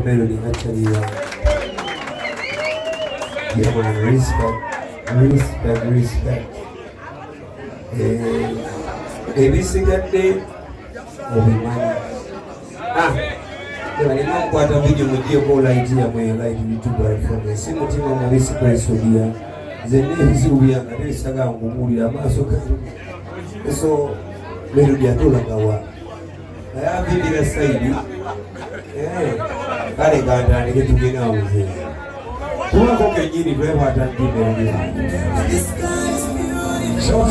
Melody actually. Yeah, man, respect. Ebisigadde obimanya. Nina kukwata video mugieko light ya mwe light YouTube platform. Si mutima mubisi kwesodia. Zenne ebizuubya nga tebisaga ngumulira amaaso gange. So Melody atolagawa. Ayambirira saidi. Kale gandandike tugenda awuze. Kubako kenyini twebata ndi Melody. Show.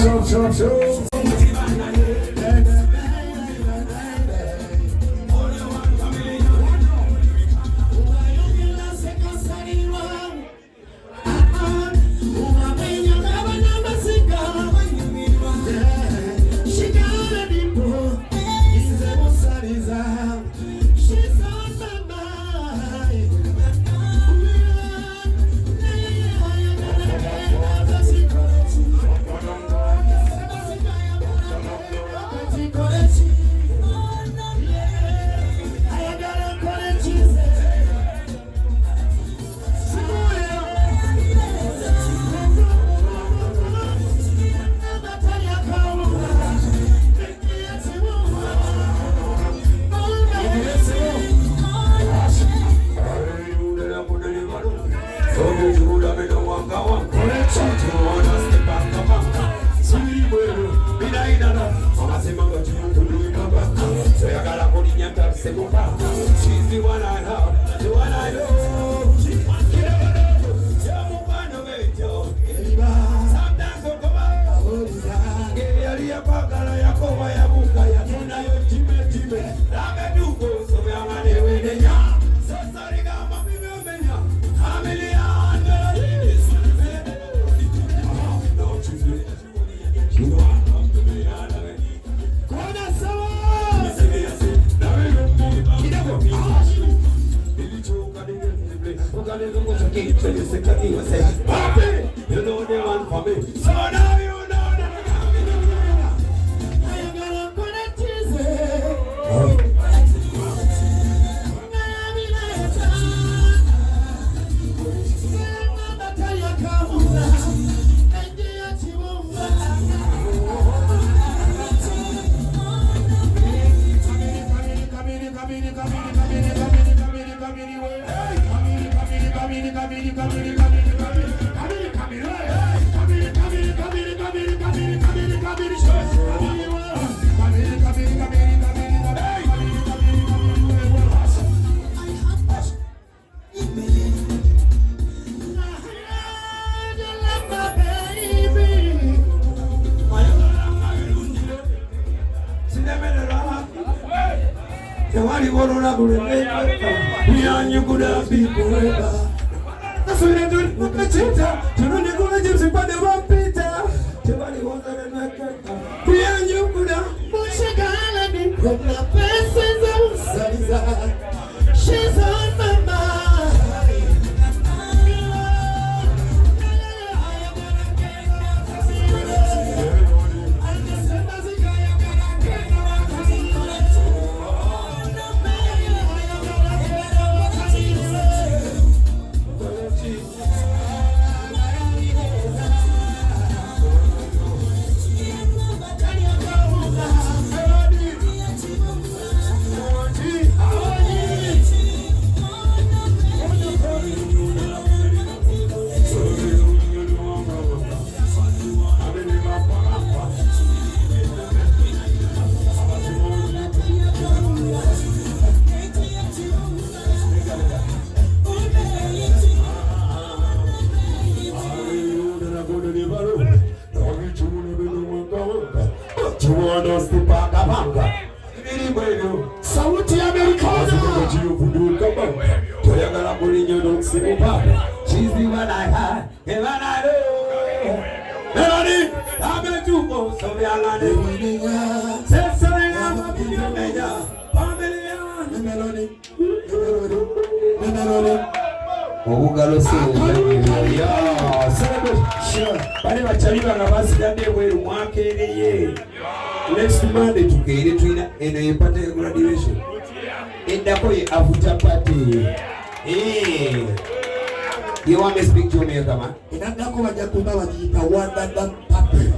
She's the one I love, the one I love. You know the one for me. So now you know that I gotta connect you could have been forever. That's what I do with the cheetah. You know they're gonna gypsy, but they won't Peter. Somebody wants to make it. You could have push a girl and be put the faces of she's on my mind. Sauti ya Amerikana. Toyagala kulinyo nokusimupa. She's the one I had, the one I know. Melody, abetuko sobyangane. Sesore amabiyo meja. Pamelian, Melody. Obugalo singulanye. Ya, celebration. Bale bachaliba nga basigadde bweru mwakereye. Next Monday tukere twina eno yepate graduation. Endako ye avuta pati. You want me to speak to me, come on? Endako bajja kuba bagiyita wanda pati.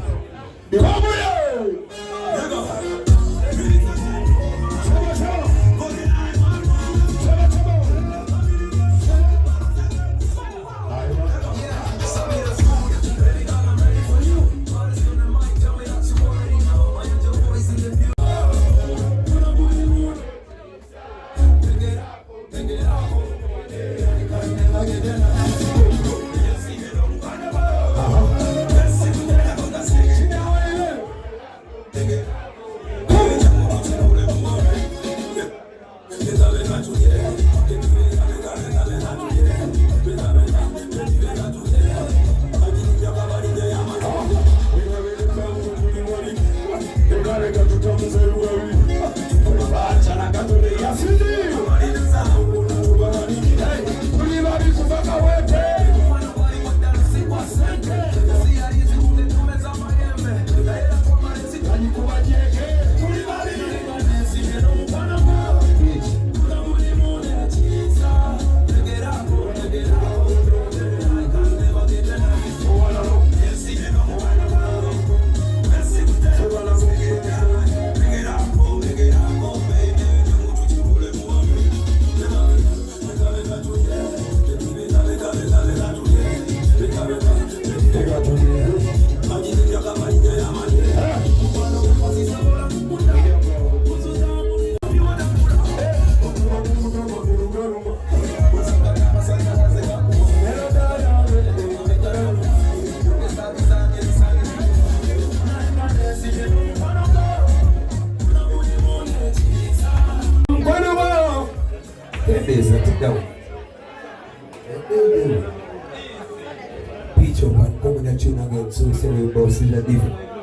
Come here!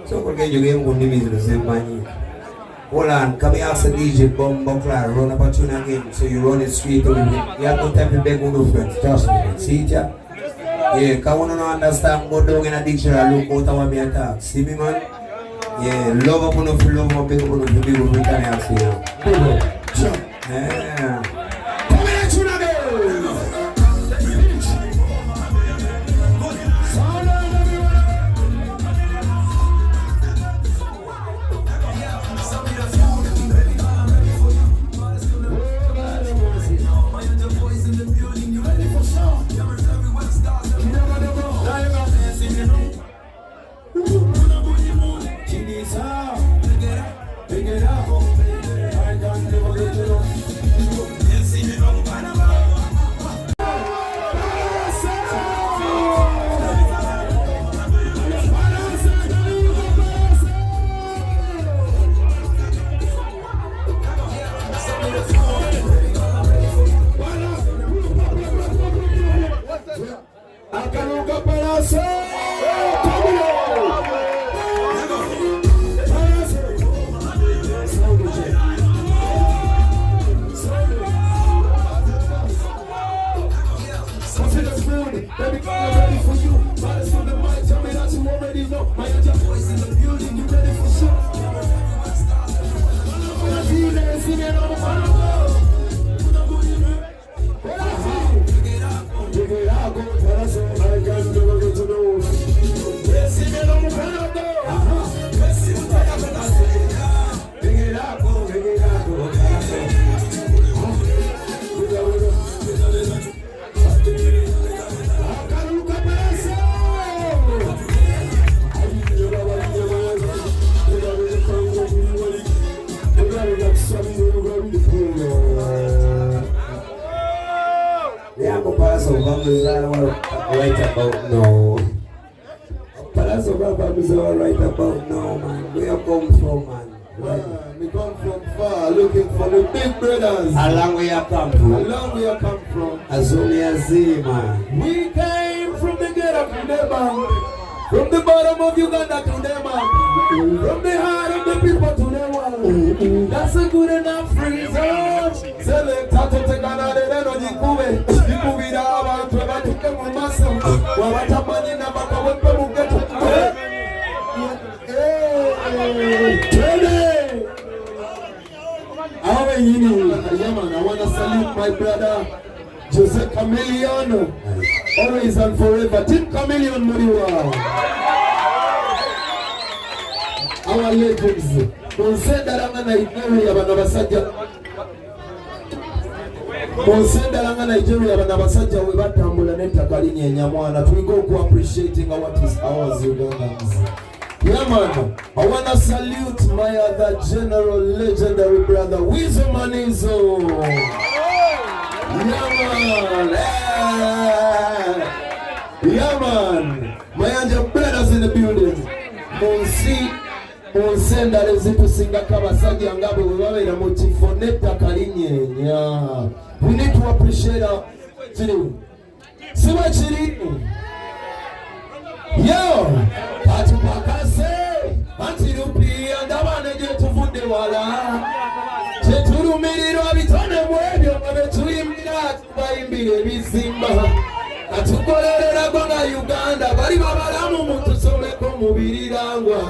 So porque yo game con nimis the same money. Hold on, come here, ask the DJ Bombo Clara, run up a tune again. So you run it straight with him. You have no time to beg no friends, trust me. See it, yeah? Yeah, come on, no understand, go down in a dictionary, look out what me attack. See me, man? Yeah, love up on the floor, love up on the people who can ask you now. Yeah. Come here, tune again! Baby, I'm ready for you. Pallaso the mic, tell me that you already know. Mayanja voice in the building, you ready for sure? Pallaso right about now. Pallaso Batabukidde right about now, man. Where you come from, man? Right. We come from far, looking for the big brothers. How long we have come from? How long we have come from? Azumi, man. We came from the ghetto to the bank, from the bottom of Uganda to the man, from the heart of the people to the world. That's a good enough reason. Select tato te ganade no jikube. Jikube da abantu abatuke mu maso. Wabatamani na bakawempe mu ghetto. Awe yini Yeah, man, I want to salute my brother, Jose Chameleon. Always and forever. Team Chameleon, Muriwa. Our legends. Monsenda langa Nigeria banabasajja. Monsenda langa Nigeria banabasajja we batambula n'ettaka linyenya mwana. We go to appreciating what is ours, Ugandans. Yeah, man. I want to salute my other general legendary brother, Wizo Manizo. Yeah, man. Yeah, man. Mayanja brothers in the building. Monsenda lezitu singa kabasajja ngabo webabeera mu kifo n'ettaka linyenya. We need to appreciate our kiri. Siba kiri. Yo, katupakase antirupiya ndabane gye tuvudde wala kye tulumirirwa bitone mu ebyo nga be tuyimbira tubayimbira ebizimba katukolerera gonna Uganda bali babalamu mutusobeko mubirirangwa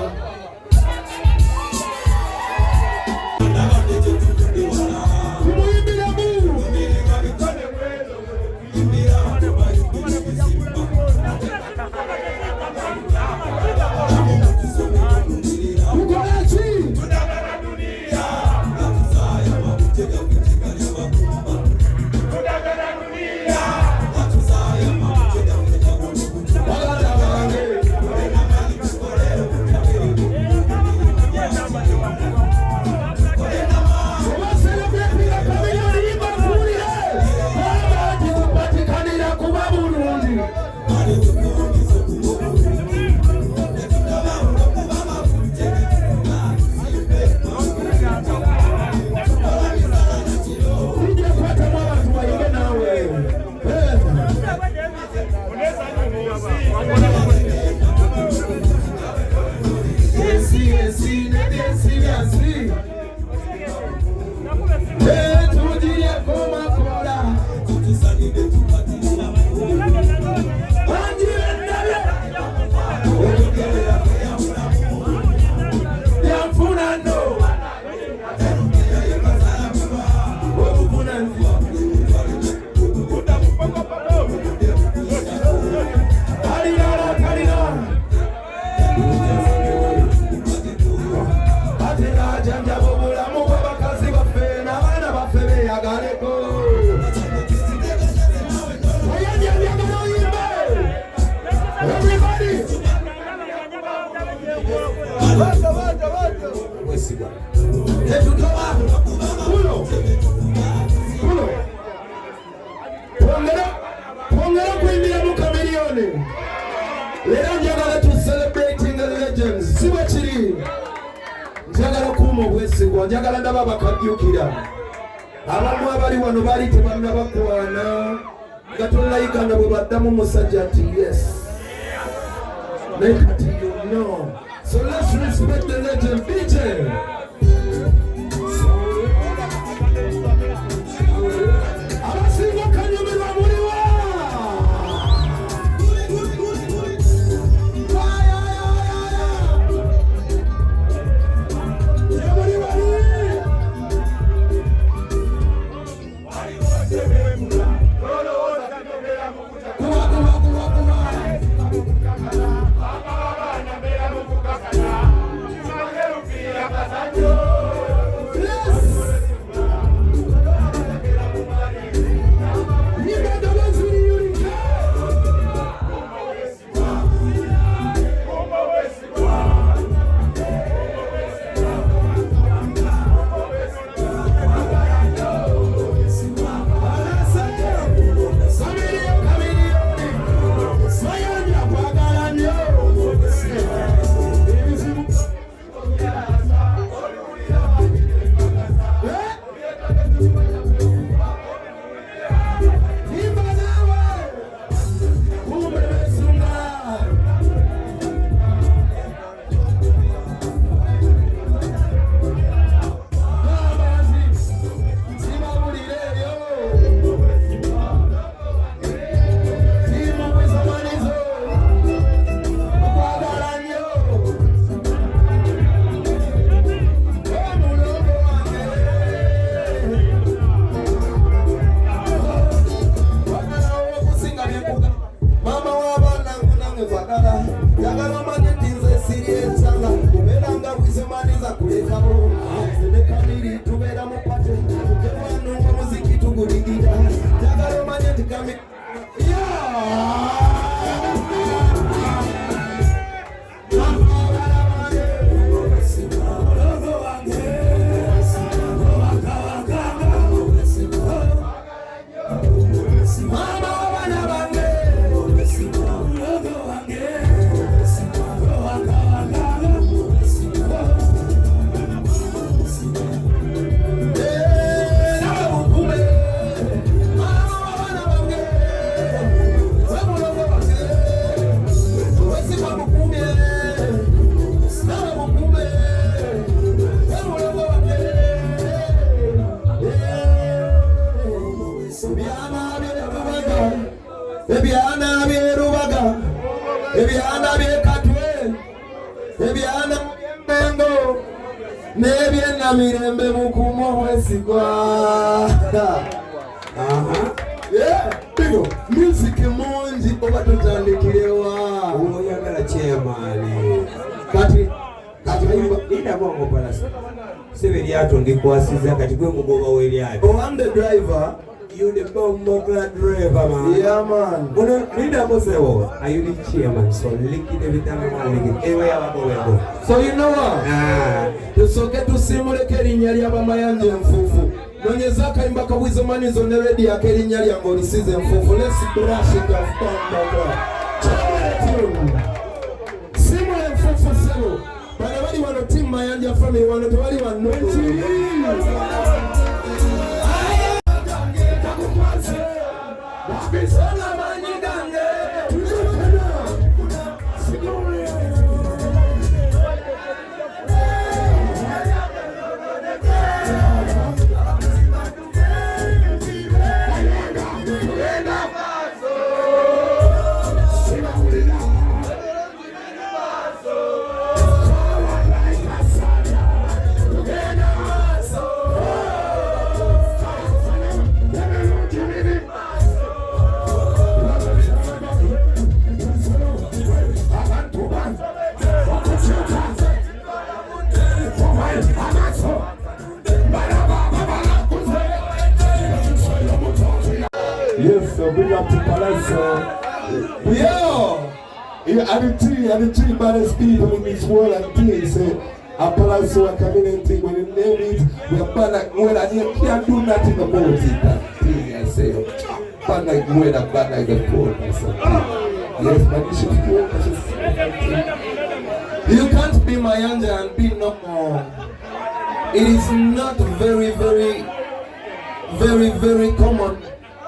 njagala ndaba bakabyukira abamu abali wano bali tebannabakwana nga tonayiganda bwe baddamu musajja ati yes nekati you know. So let's respect the legend DJ. Abasinga kanyumirwa muliwa Kasanya coming. Yeah. Ebyana byerubaga, ebyana byekatwe, ebyana byembengo, nebyena mirembe mukumo mwesigwa. Bino music mungi oba tutandikirewa. Oyagala chairman. Kati ida bongo Pallaso. Sebe lyato ndikwasiza kati gwe mugoba we lyato. Oh, I'm the driver. You the bombo driver, man. Yeah, man. Leader Bosewo, are you the chairman? So lick it every time I lick it. Anyway, I go. So you know what? Tusoke tusimuleke erinnya lya Mayanja Enfuufu. Nonyeza imba kawizo manizo ne ready yake erinnya lya ng'olisize enfuufu. Let's brush it off. Simula enfuufu sebo. Bano bali wano team Mayanja Family wano tewali wano. Yes, so big up to Pallaso. And the tree baddest people in this world and things say Pallaso a community when you name it, we are bad like when and you can't do nothing about it. That thing I say bad like when and bad like the cold or something. Yes, but you should you can't be Mayanja and be no more. It is not very common.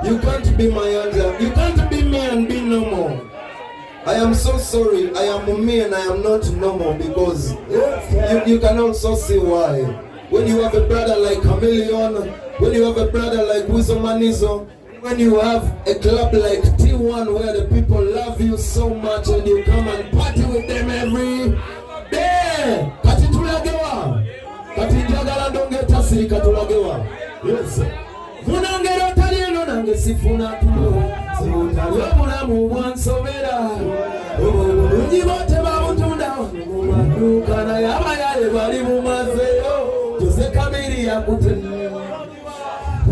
You can't be Mayanja. You can't be me and be no more. I am so sorry. I am me and I am not normal because you can also see why. When you have a brother like Chameleon, when you have a brother like Wizomanizo, when you have a club like T1 where the people love you so much and you come and party with them every day. Kati tulagewa. Kati njagala ndonge tasirika tulagewa. Yes. Munangero talieno nange sifuna tulo. Sibutali obulamu bwansobera. Obulungi bote babutunda. Mumaduka na yabayale bali mumazeyo. Jose Kamiri yakutenda.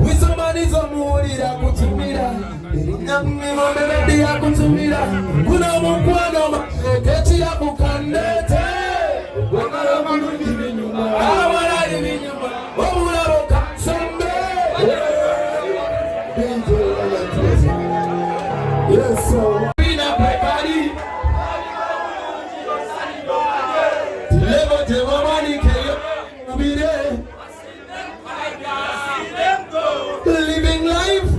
Wizomanizo muwulira kutumira. Erinnyamimo melodi yakutumira. Kuno mukwano maketi yakukandete. Wangala mulungi binyuma. Abalali binyuma. Obulabo kansombe. yes, so Pina prekari. Levo te wamani keyo. Ubire. Living life.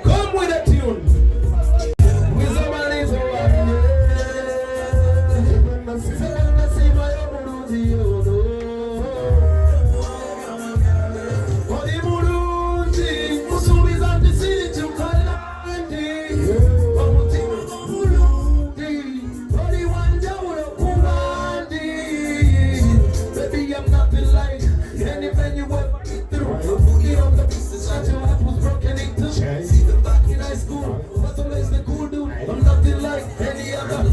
Come with a tune. Wizomanizo wanye. Nasima yo muluzi yodo. Odi muluzi. Musubiza tisiri chukalandi. Omuti muluzi. Odi wanja ulo kumandi. Baby, I'm nothing like anything you ever been through. You know the pieces that your heart was broken into. Even back in high school, was always the cool dude. I'm nothing like any other.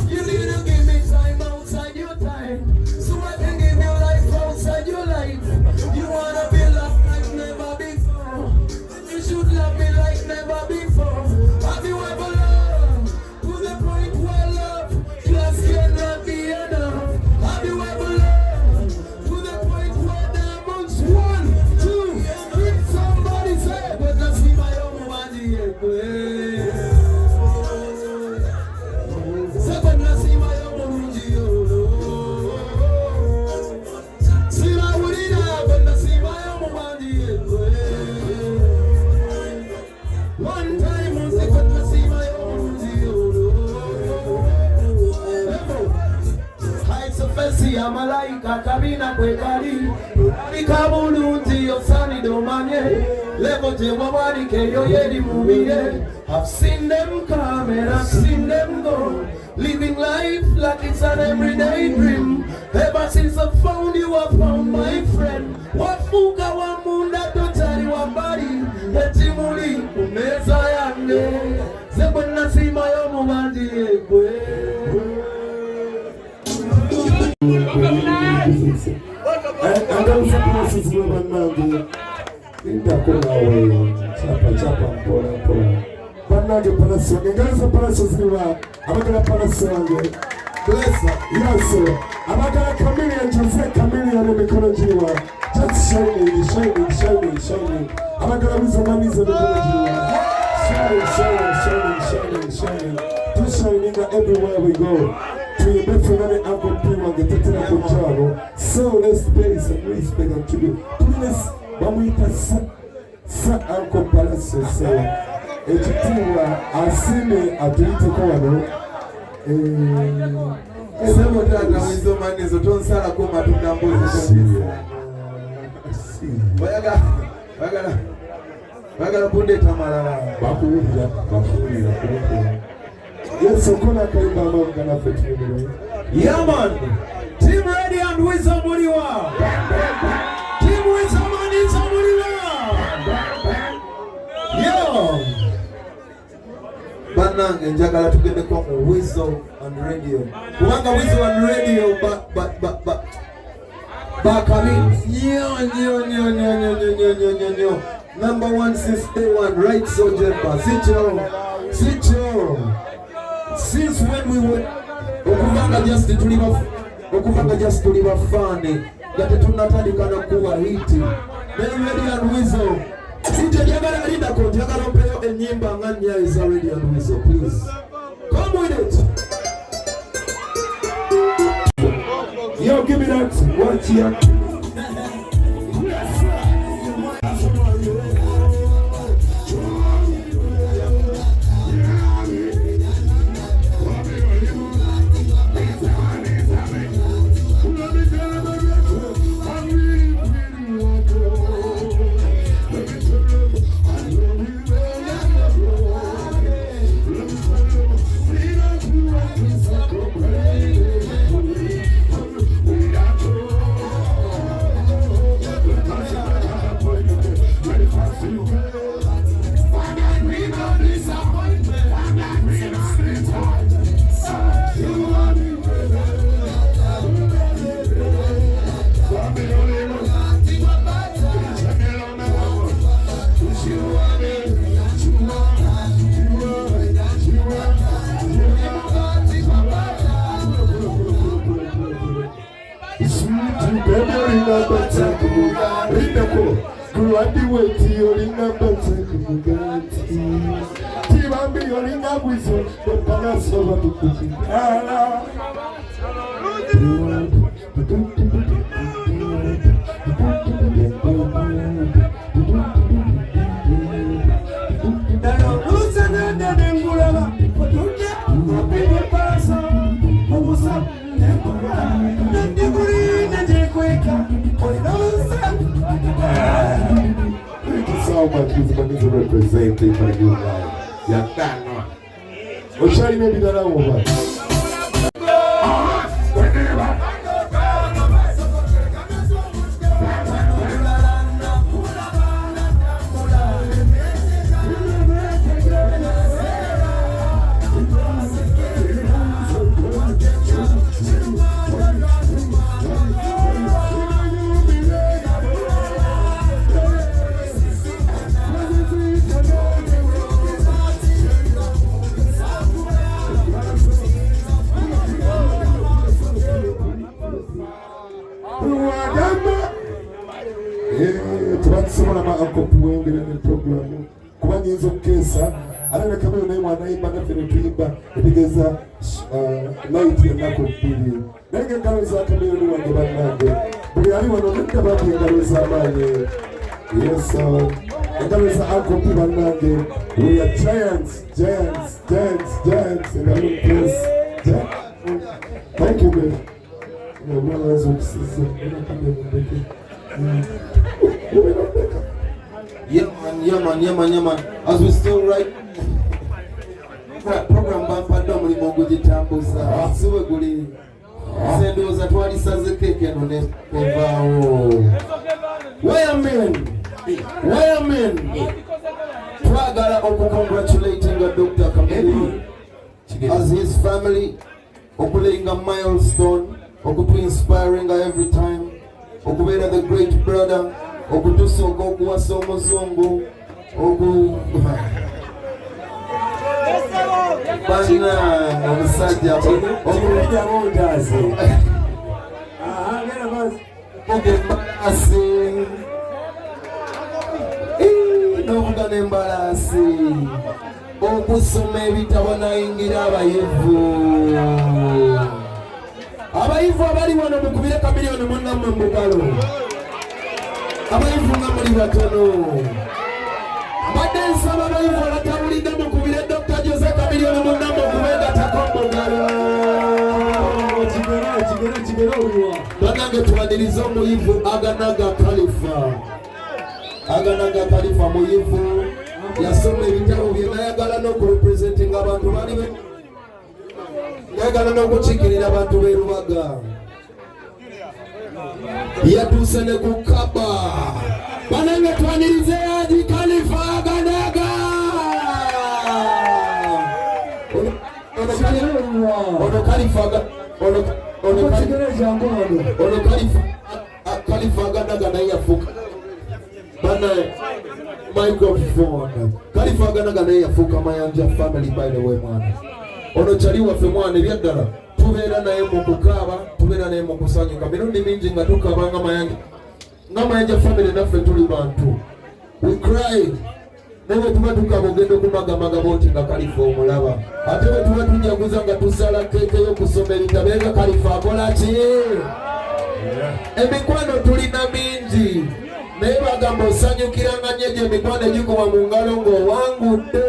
You need to give me time outside your time, so I can give you life outside your life. You wanna be loved like never before. You should love me like never Malaika kabina kwekali Ikabulunzi yosani domanye Levo jewa wani keyo yedi mumire I've seen them come and I've seen them go Living life like it's an everyday dream Ever since I found you, I found my friend Wafuka wa munda totari wa bari Etimuli umeza yange Zebwe nasima yomu mandi ekwe And those places where my man in the corner, chapa, pora. Banage Pallaso, the guys of Pallaso Ziva, I'm going to Pallaso. Bless her, yes, sir. I'm going to Chameleon, Jose Chameleon, and Mekolojiwa. Just shining. I'm going to use the money of the Mekolojiwa. Shining. Just shining everywhere we go. So let's pay some respect and tribute. Please, Bamita Sa Uncle Pallaso say, Ejitiwa Asime Atuite Kwano. Sema tata wizo manizo tonsala koma tukambuzi Bagala punde tamalala Bakuwira Yes, so kuna kaimba amagana fetu. Yeah man, team ready and wisdom muliwa. Team wisdom and wisdom muliwa. Yo. Banange njagala tugende kwa wisdom and radio. Kubanga wisdom and radio bakali. Nyo. Number 1 since day 1, right so jemba. Sit your. Since when we were okuvanga just tuliva fane gati tunatandikana kuwa hiti ready and whistle sije jagala linda ko jagala peyo enyimba nganya is ready and whistle please come with it. Yo, give me that watch here. Pallaso Batabukidde Thank you so much. He's representing for you guys. You're done. Oshari maybe that over. yinza okukesa ate ne Chameleon naye mwanayimba naffe ne tuyimba etegeeza night ennaku bbiri naye ng'engalo za Chameleon wange bannange buli ali wano nedda bambi engalo z'amaanyi yeso engalo za Uncle P bannange we are giants in the room place. Thank you man. Yeah man. As we still right program bampa ndo mulimo gujitambuza siwe guli sendoza twalisaze keke no ne evaawo where men twagala okukongratulating Dr. Chameleon as his family okulenga milestone okutu inspiring every time okubeera the great brother okutusooka okuwasa omuzungu bana omusajja omulijamondaze ogembalasi n'ovuga n'embalasi okusoma ebitabo nayingira abayivu abali wano mukubire Chameleon munnammwe mu ngalo abayivu nga muli batono mbadde nsaba abayivu abatawulidde mukubire Dr. Chameleon munnammwe okubeegatako mu ngalo kigero oliwa banange tuwanirize omuyivu aganaga Khalifa muyivu yasoma ebitabo bye nayagala n'okurepresentinga abantu bali yagala n'okukiikirira abantu b'e Lubaga yatuuse ne ku Kaba banange twanirize Haji Khalifa aganaga ono Khalifa aganaga naye yafuuka bana microphone Khalifa aganaga naye yafuuka Mayanja Family by the way mwana ono kyali waffe mwana ebyaddala tubeera naye mu kukaaba tubeera naye mu kusanyuka mirundi mingi nga tukaba nga Mayanja Family naffe tuli bantu we cry naye tuba tukaba ogenda okumagamaga booti nga Khalifa omulaba ate bwe tuba tujaguza nga tusala keeke y'okusoma ebitabo nga Khalifa akola ki emikwano tulina mingi naye bagamba osanyukiranga nnyo gye emikwano egikuba mu ngalo ng'owangudde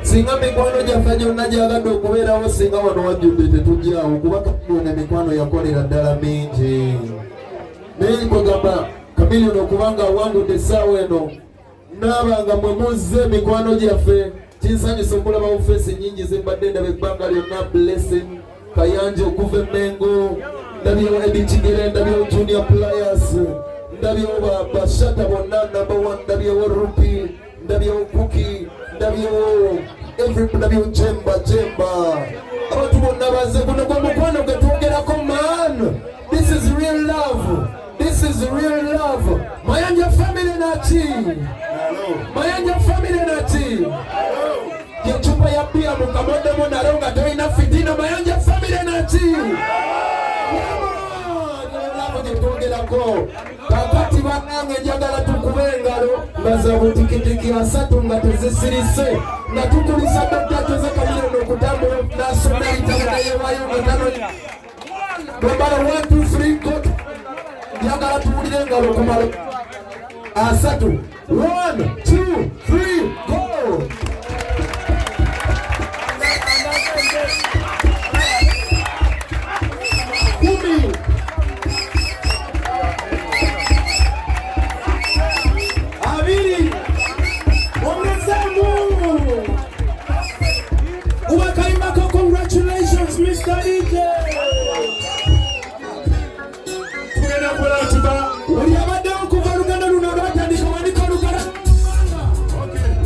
singa mikwano gyaffe gyonna gyagadde okubeerawo singa wano wajjudde tetujjaawo kuba Chameleon emikwano yakolera ddala mingi naye kwegamba Chameleon okubanga awangudde essaawa eno naabanga mwe muzze emikwano gyaffe kinsanyusa okulaba ofeesi nnyingi zimbadde ndaba ebbanga lyonna blessing Kayanja okuva Mengo ndabyewo ebikigere ndabyewo junior players ndabyewo bashata bonna number 1 ndabyewo Rupi ndabyewo Kuki ndabyewo ndabyewo Jemba abantu bonna baze guno gwe mukwano gwe twogerako man this is real love Mayanja Family naki yechupa ya bia mukamodemo naronga toina fitina Mayanja Family naki ko kakati banange njagala tukube engalo ngaza butikitiki asatu nga tezisirise nga tukulisa Dr. Chameleon okutambula nasoma ebitabo nayewayo nga tano bambala 1 2 3 go njagala tuwulire engalo kumala asatu 1 2 3 go Congratulations, Mr. EJ. Okay.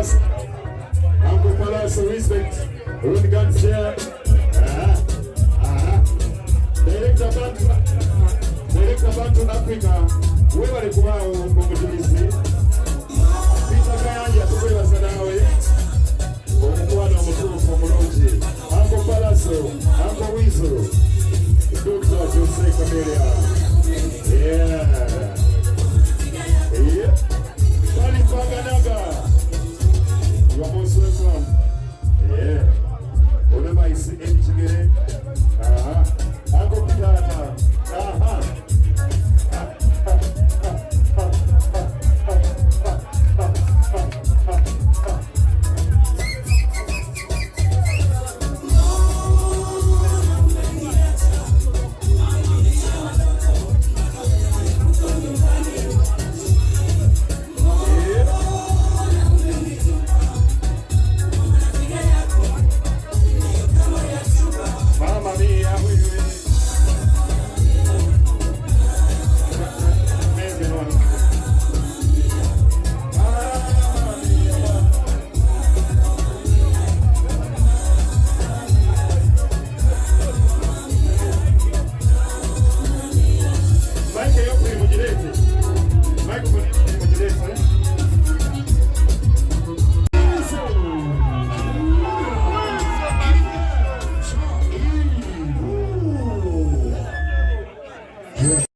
Pallaso. Uncle Pallaso, respect. Road guns there. Director Bantu Africa. Where are the